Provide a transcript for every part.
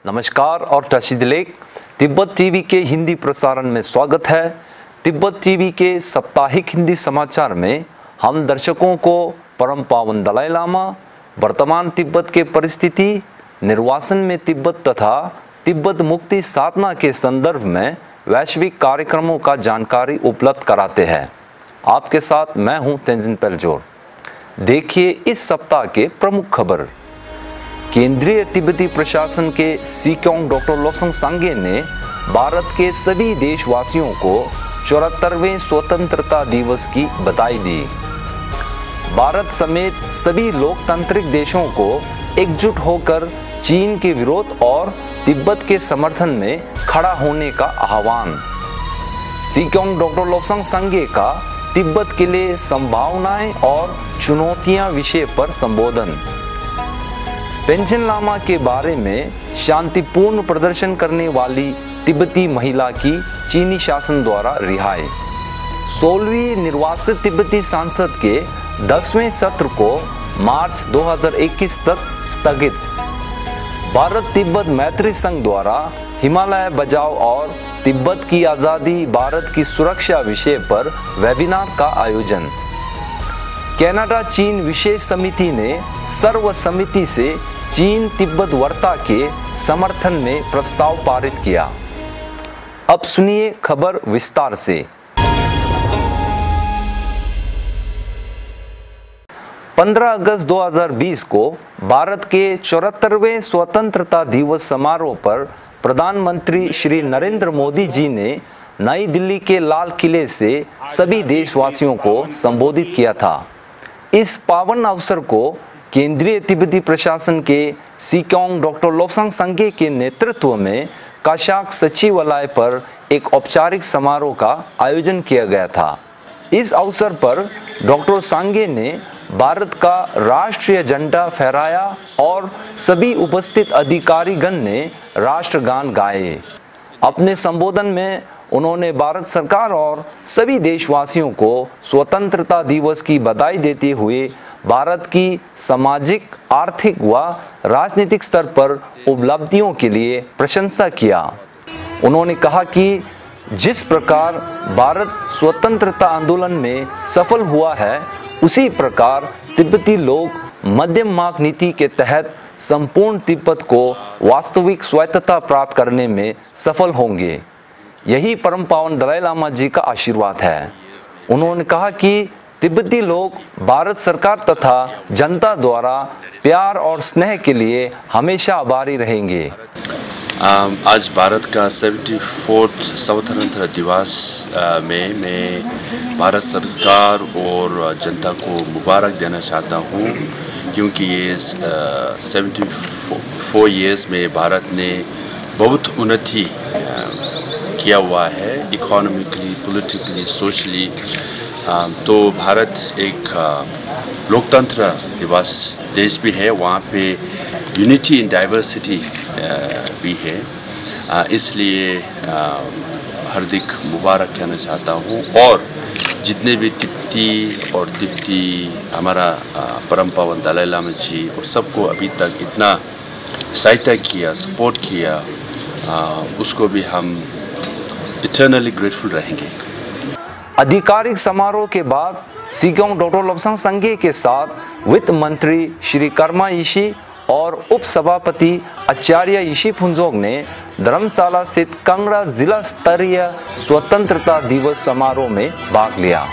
नमस्कार और टशीदिलेक तिब्बत टीवी के हिंदी प्रसारण में स्वागत है। तिब्बत टीवी के साप्ताहिक हिंदी समाचार में हम दर्शकों को परम पावन दलाई लामा, वर्तमान तिब्बत के परिस्थिति, निर्वासन में तिब्बत तथा तिब्बत मुक्ति साधना के संदर्भ में वैश्विक कार्यक्रमों का जानकारी उपलब्ध कराते हैं। आपके साथ मैं हूं तेंजिन पेलजोर। देखिए इस सप्ताह के प्रमुख खबर। केंद्रीय तिब्बती प्रशासन के सीक्योंग डॉक्टर लोब्संग सांगे ने भारत के सभी देशवासियों को 74वें स्वतंत्रता दिवस की बधाई दी। भारत समेत सभी लोकतांत्रिक देशों को एकजुट होकर चीन के विरोध और तिब्बत के समर्थन में खड़ा होने का आह्वान। सीक्योंग डॉक्टर लोब्संग सांगे का तिब्बत के लिए संभावनाएं और चुनौतियां विषय पर संबोधन। पेंशन लामा के बारे में शांतिपूर्ण प्रदर्शन करने वाली तिब्बती महिला की चीनी शासन द्वारा रिहाई। 16वीं निर्वासित तिब्बती सांसद के 10वें सत्र को मार्च 2021 तक स्थगित। भारत तिब्बत मैत्री संघ द्वारा हिमालय बचाओ और तिब्बत की आज़ादी, भारत की सुरक्षा विषय पर वेबिनार का आयोजन। कनाडा चीन विशेष समिति ने सर्वसम्मति से चीन तिब्बत वार्ता के समर्थन में प्रस्ताव पारित किया। अब सुनिए खबर विस्तार से। 15 अगस्त 2020 को भारत के 74वें स्वतंत्रता दिवस समारोह पर प्रधानमंत्री श्री नरेंद्र मोदी जी ने नई दिल्ली के लाल किले से सभी देशवासियों को संबोधित किया था। इस पावन अवसर को केंद्रीय तिब्बती प्रशासन के सीक्योंग डॉक्टर लोब्संग सांगे के नेतृत्व में काशाक सचिवालय पर एक औपचारिक समारोह का आयोजन किया गया था। इस अवसर पर डॉक्टर सांगे ने भारत का राष्ट्रीय झंडा फहराया और सभी उपस्थित अधिकारीगण ने राष्ट्रगान गाए। अपने संबोधन में उन्होंने भारत सरकार और सभी देशवासियों को स्वतंत्रता दिवस की बधाई देते हुए भारत की सामाजिक, आर्थिक व राजनीतिक स्तर पर उपलब्धियों के लिए प्रशंसा किया। उन्होंने कहा कि जिस प्रकार भारत स्वतंत्रता आंदोलन में सफल हुआ है, उसी प्रकार तिब्बती लोग मध्यम मार्ग नीति के तहत संपूर्ण तिब्बत को वास्तविक स्वायत्तता प्राप्त करने में सफल होंगे। यही परम पावन दलाई लामा जी का आशीर्वाद है। उन्होंने कहा कि तिब्बती लोग भारत सरकार तथा जनता द्वारा प्यार और स्नेह के लिए हमेशा आभारी रहेंगे। आज भारत का 74th स्वतंत्रता दिवस में मैं भारत सरकार और जनता को मुबारक देना चाहता हूँ, क्योंकि ये 74 ईयर्स में भारत ने बहुत उन्नति किया हुआ है, इकोनॉमिकली, पॉलिटिकली, सोशली। तो भारत एक लोकतंत्र दिवस देश भी है, वहाँ पे यूनिटी इन डाइवर्सिटी भी है। इसलिए हार्दिक मुबारक कहना चाहता हूँ। और जितने भी तिब्बती हमारा परम पावन दलाई लामा जी और सबको अभी तक इतना सहायता किया, सपोर्ट किया, उसको भी हम इटर्नली ग्रेटफुल रहेंगे। आधिकारिक समारोह के बाद सीक्योंग डॉक्टर लोब्संग सांगे के साथ वित्त मंत्री श्री कर्मा यिशी और उप सभापति आचार्य यिशी फुनजोग ने धर्मशाला स्थित कांगड़ा जिला स्तरीय स्वतंत्रता दिवस समारोह में भाग लिया।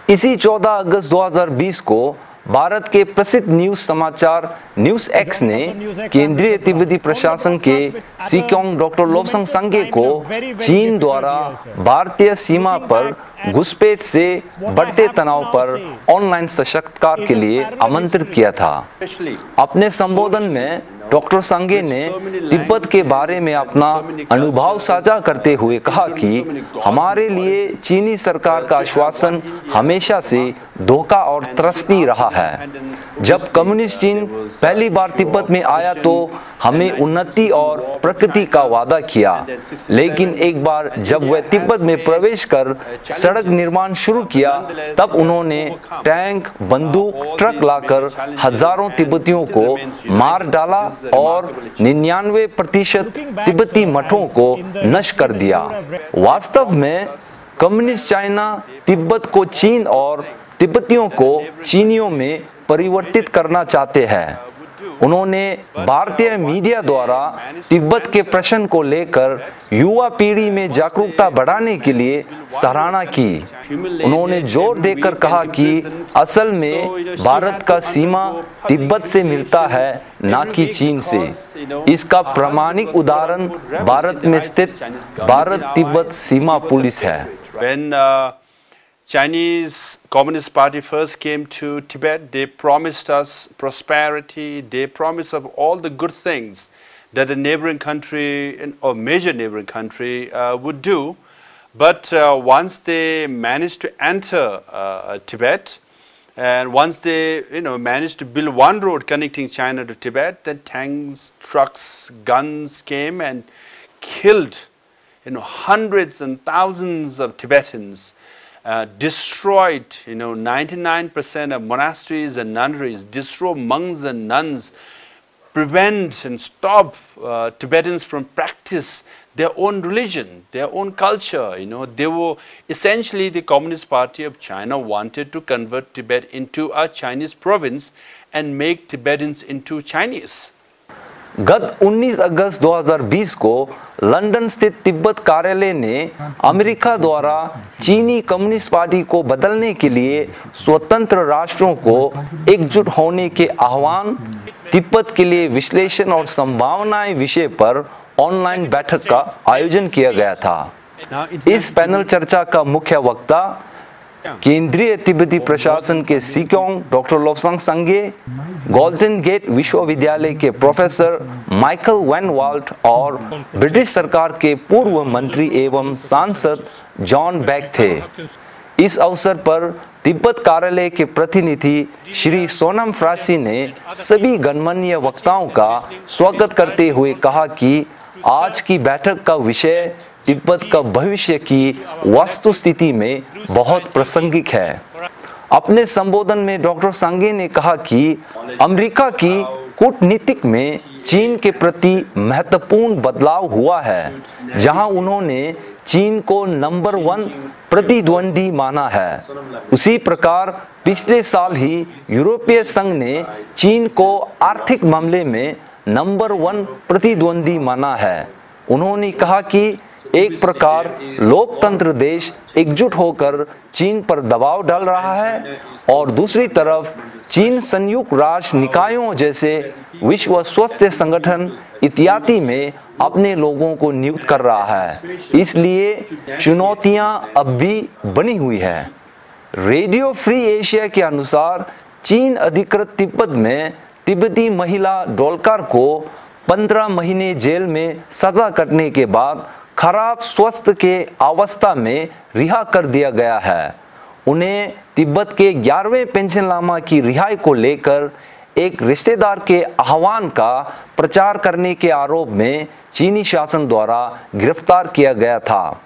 इसी 14 अगस्त 2020 को भारत के प्रसिद्ध न्यूज समाचार न्यूज एक्स ने केंद्रीय तिब्बती प्रशासन के सीक्योंग डॉक्टर लोब्संग सांगे को चीन द्वारा भारतीय सीमा पर घुसपैठ से बढ़ते तनाव पर ऑनलाइन साक्षात्कार के लिए आमंत्रित किया था। अपने संबोधन में डॉक्टर सांगे ने तिब्बत के बारे में अपना अनुभव साझा करते हुए कहा कि हमारे लिए चीनी सरकार का आश्वासन हमेशा से धोखा और त्रस्ती रहा है। जब कम्युनिस्ट चीन पहली बार तिब्बत में आया तो हमें उन्नति और प्रगति का वादा किया, लेकिन एक बार जब वे तिब्बत में प्रवेश कर सड़क निर्माण शुरू किया तब उन्होंने टैंक, बंदूक, ट्रक लाकर हजारों तिब्बतियों को मार डाला और 99% तिब्बती मठों को नष्ट कर दिया। वास्तव में कम्युनिस्ट चाइना तिब्बत को चीन और तिब्बतियों को चीनियों में परिवर्तित करना चाहते हैं। उन्होंने भारतीय मीडिया द्वारा तिब्बत के प्रश्न को लेकर युवा पीढ़ी में जागरूकता बढ़ाने के लिए सराहना की। उन्होंने जोर देकर कहा कि असल में भारत का सीमा तिब्बत से मिलता है, न कि चीन से। इसका प्रामाणिक उदाहरण भारत में स्थित भारत तिब्बत सीमा पुलिस है। When Chinese Communist Party first came to Tibet, they promised us prosperity, they promised of all the good things that a neighboring country or major neighboring country would do. But once they managed to enter Tibet, and once they managed to build one road connecting China to Tibet, then tanks, trucks, guns came and killed hundreds and thousands of Tibetans, destroyed 99% of monasteries and nunneries, destroy monks and nuns, prevent and stop Tibetans from practice their own religion, their own culture. They were essentially, the Communist Party of China wanted to convert Tibet into a Chinese province and make Tibetans into Chinese. गत 19 अगस्त 2020 को London स्थित तिब्बत कार्यालय ने America द्वारा चीनी communist party को बदलने के लिए स्वतंत्र राष्ट्रों को एकजुट होने के आह्वान, तिब्बत के लिए विश्लेषण और संभावनाएं विषय पर ऑनलाइन बैठक का आयोजन किया गया था। इस पैनल चर्चा का मुख्य वक्ता केंद्रीय तिब्बती प्रशासन के सिक्योंग डॉक्टर लोब्सांग संगे, गोल्डन गेट विश्वविद्यालय के प्रोफेसर माइकल वैन वाल्ट और ब्रिटिश सरकार के पूर्व मंत्री एवं सांसद जॉन बैक थे। इस अवसर पर तिब्बत कार्यालय के प्रतिनिधि श्री सोनम फ्रासी ने सभी गणमान्य वक्ताओं का स्वागत करते हुए कहा कि आज की बैठक का विषय तिब्बत का भविष्य की वस्तुस्थिति में बहुत प्रासंगिक है। अपने संबोधन में डॉक्टर सांगे ने कहा कि अमेरिका की कूटनीतिक में चीन के प्रति महत्वपूर्ण बदलाव हुआ है, जहां उन्होंने चीन को नंबर 1 प्रतिद्वंदी माना है। उसी प्रकार पिछले साल ही यूरोपीय संघ ने चीन को आर्थिक मामले में नंबर 1 प्रतिद्वंदी माना है। उन्होंने कहा कि एक प्रकार लोकतंत्र देश एकजुट होकर चीन पर दबाव डाल रहा है और दूसरी तरफ चीन संयुक्त राष्ट्र निकायों जैसे विश्व स्वास्थ्य संगठन इत्यादि में अपने लोगों को नियुक्त कर रहा है। इसलिए चुनौतियां अब भी बनी हुई है। रेडियो फ्री एशिया के अनुसार चीन अधिकृत तिब्बत में तिब्बती महिला डोलकर को 15 महीने जेल में सजा कटने के बाद खराब स्वास्थ्य के अवस्था में रिहा कर दिया गया है। उन्हें तिब्बत के 11वें पेंशन लामा की रिहाई को लेकर एक रिश्तेदार के आह्वान का प्रचार करने के आरोप में चीनी शासन द्वारा गिरफ्तार किया गया था।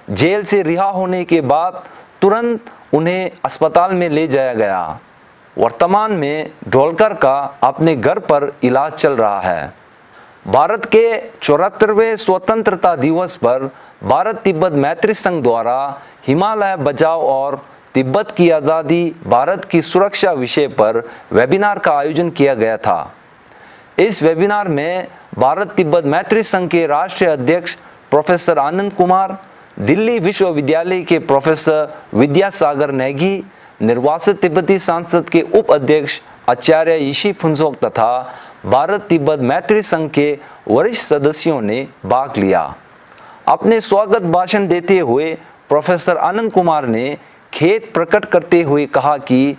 जेल से रिहा होने के बाद तुरंत उन्हें अस्पताल में ले जाया गया। वर्तमान में डोलकर का अपने घर पर इलाज चल रहा है। भारत के 74वें स्वतंत्रता दिवस पर भारत तिब्बत मैत्री संघ द्वारा हिमालय बचाओ और तिब्बत की आज़ादी भारत की सुरक्षा विषय पर वेबिनार का आयोजन किया गया था। इस वेबिनार में भारत तिब्बत मैत्री संघ के राष्ट्रीय अध्यक्ष प्रोफेसर आनंद कुमार, दिल्ली विश्वविद्यालय के प्रोफेसर विद्यासागर नेगी, निर्वासित तिब्बती सांसद के उप अध्यक्ष आचार्य यिशी फुनसोक तथा भारत तिब्बत मैत्री संघ के वरिष्ठ सदस्यों ने भाग लिया। अपने स्वागत भाषण देते हुए प्रोफेसर आनंद कुमार ने खेद प्रकट करते हुए कहा कि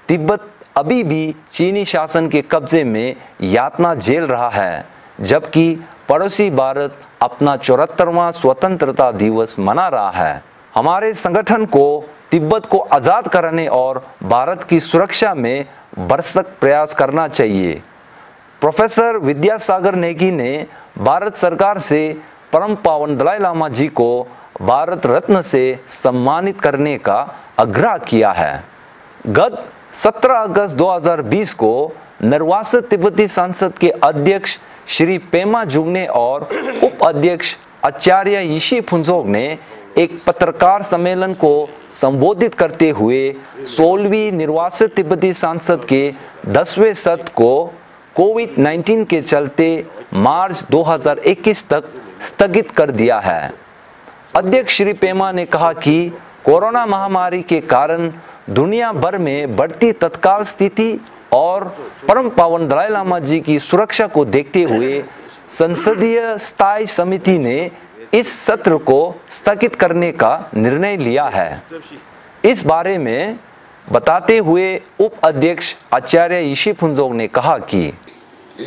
तिब्बत अभी भी चीनी शासन के कब्जे में यातना झेल रहा है, जबकि पड़ोसी भारत अपना 74वां स्वतंत्रता दिवस मना रहा है। हमारे संगठन को तिब्बत को आज़ाद कराने और भारत की सुरक्षा में भरसक प्रयास करना चाहिए। प्रोफेसर विद्यासागर नेगी ने भारत सरकार से परम पावन दलाई लामा जी को भारत रत्न से सम्मानित करने का आग्रह किया है। गत 17 अगस्त 2020 को निर्वासित तिब्बती संसद के अध्यक्ष श्री पेमा जुग्ने और उप अध्यक्ष आचार्य यिशी फुनसोक ने एक पत्रकार सम्मेलन को संबोधित करते हुए 16वीं निर्वासित तिब्बती संसद के 10वें सत्र को कोविड-19 के चलते मार्च 2021 तक स्थगित कर दिया है। अध्यक्ष श्री पेमा ने कहा कि कोरोना महामारी के कारण दुनिया भर में बढ़ती तत्काल स्थिति और परम पावन दलाई लामा जी की सुरक्षा को देखते हुए संसदीय स्थायी समिति ने इस सत्र को स्थगित करने का निर्णय लिया है। इस बारे में बताते हुए उप अध्यक्ष आचार्य यिशी फुनसोक ने कहा कि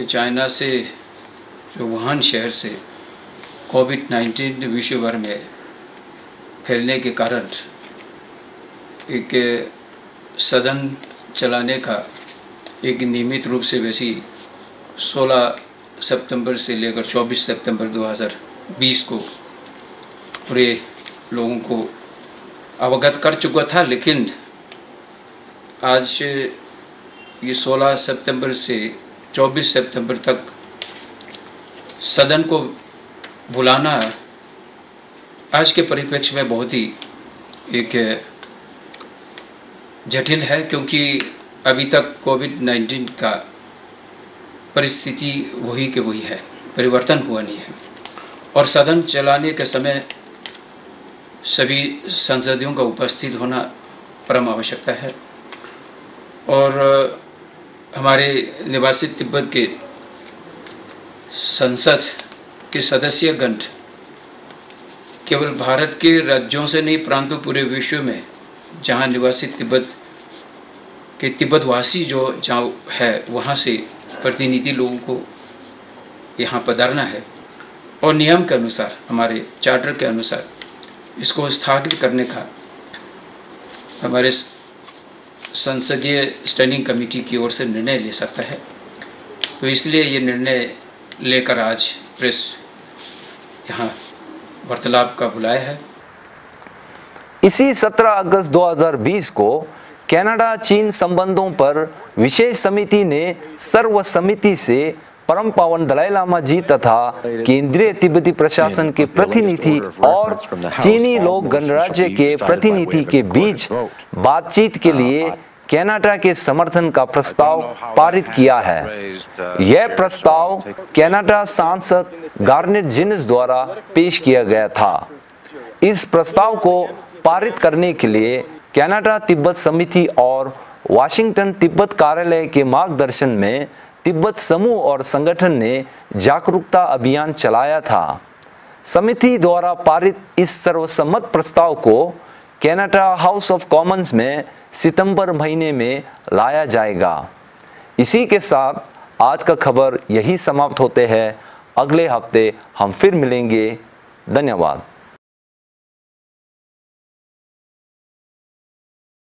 चाइना से जो वुहान शहर से कोविड-19 विश्व भर में फैलने के कारण एक सदन चलाने का एक नियमित रूप से वैसी 16 सितंबर से लेकर 24 सितंबर 2020 को पूरे लोगों को अवगत कर चुका था, लेकिन आज ये 16 सितंबर से 24 सितंबर तक सदन को बुलाना आज के परिप्रेक्ष्य में बहुत ही एक जटिल है, क्योंकि अभी तक कोविड-19 का परिस्थिति वही के वही है, परिवर्तन हुआ नहीं है। और सदन चलाने के समय सभी संसदियों का उपस्थित होना परम आवश्यकता है। और हमारे निवासित तिब्बत के संसद के सदस्यगण केवल भारत के राज्यों से नहीं परंतु पूरे विश्व में जहाँ निवासित तिब्बत के तिब्बतवासी जो जहाँ है वहाँ से प्रतिनिधि लोगों को यहाँ पधारना है और नियम के अनुसार, हमारे चार्टर के अनुसार इसको स्थगित करने का हमारे संसदीय स्टैंडिंग कमेटी की ओर से निर्णय ले सकता है। तो इसलिए ये निर्णय लेकर आज प्रेस यहाँ वार्तालाप का बुलाया है। इसी 17 अगस्त 2020 को कनाडा चीन संबंधों पर विशेष समिति ने सर्वसम्मति से परम पावन दलाई लामा जी तथा केंद्रीय तिब्बती प्रशासन के प्रतिनिधि और चीनी लोक गणराज्य के प्रतिनिधि के बीच बातचीत के लिए कनाडा के समर्थन का प्रस्ताव पारित किया है। यह प्रस्ताव कनाडा सांसद गार्नेट जिन्स द्वारा पेश किया गया था। इस प्रस्ताव को पारित करने के लिए कनाडा तिब्बत समिति और वाशिंगटन तिब्बत कार्यालय के मार्गदर्शन में तिब्बत समूह और संगठन ने जागरूकता अभियान चलाया था। समिति द्वारा पारित इस सर्वसम्मत प्रस्ताव को कनाडा हाउस ऑफ कॉमन्स में सितंबर महीने में लाया जाएगा। इसी के साथ आज का खबर यही समाप्त होते हैं। अगले हफ्ते हम फिर मिलेंगे। धन्यवाद।